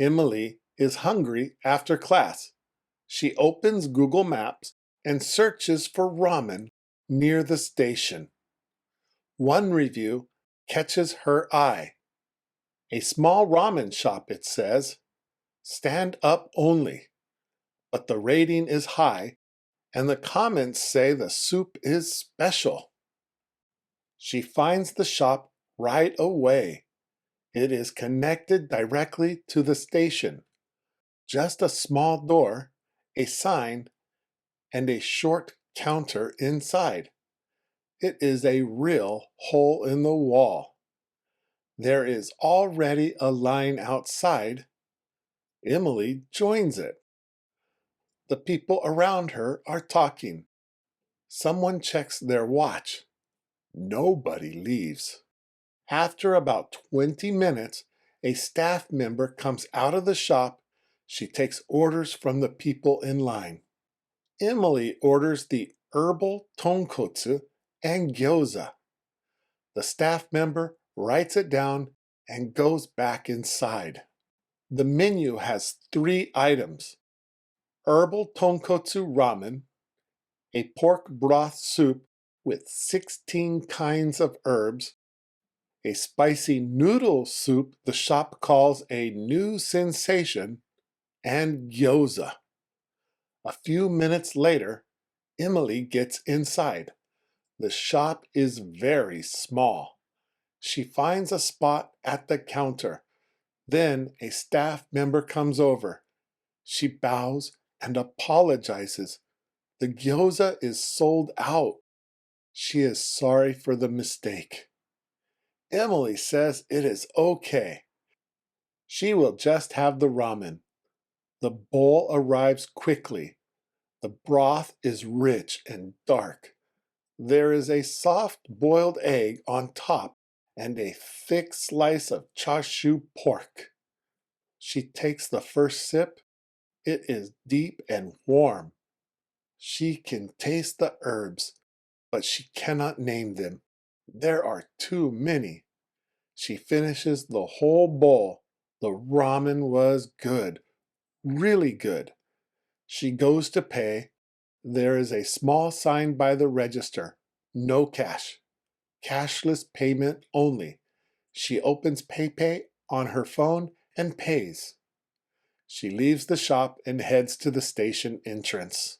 Emily is hungry after class. She opens Google Maps and searches for ramen near the station. One review catches her eye. A small ramen shop, it says. Stand up only. But the rating is high, and the comments say the soup is special. She finds the shop right away. It is connected directly to the station. Just a small door, a sign, and a short counter inside. It is a real hole in the wall. There is already a line outside. Emily joins it. The people around her are talking. Someone checks their watch. Nobody leaves. After about 20 minutes, a staff member comes out of the shop. She takes orders from the people in line. Emily orders the herbal tonkotsu and gyoza. The staff member writes it down and goes back inside. The menu has 3 items: herbal tonkotsu ramen, a pork broth soup with 16 kinds of herbs, a spicy noodle soup the shop calls a new sensation, and gyoza. A few minutes later, Emily gets inside. The shop is very small. She finds a spot at the counter. Then a staff member comes over. She bows and apologizes. The gyoza is sold out. She is sorry for the mistake. Emily says it is okay. She will just have the ramen. The bowl arrives quickly. The broth is rich and dark. There is a soft boiled egg on top and a thick slice of chashu pork. She takes the first sip. It is deep and warm. She can taste the herbs, but she cannot name them. There are too many. She finishes the whole bowl. The ramen was good, really good. She goes to pay. There is a small sign by the register. No cash. Cashless payment only. She opens PayPay on her phone and pays. She leaves the shop and heads to the station entrance.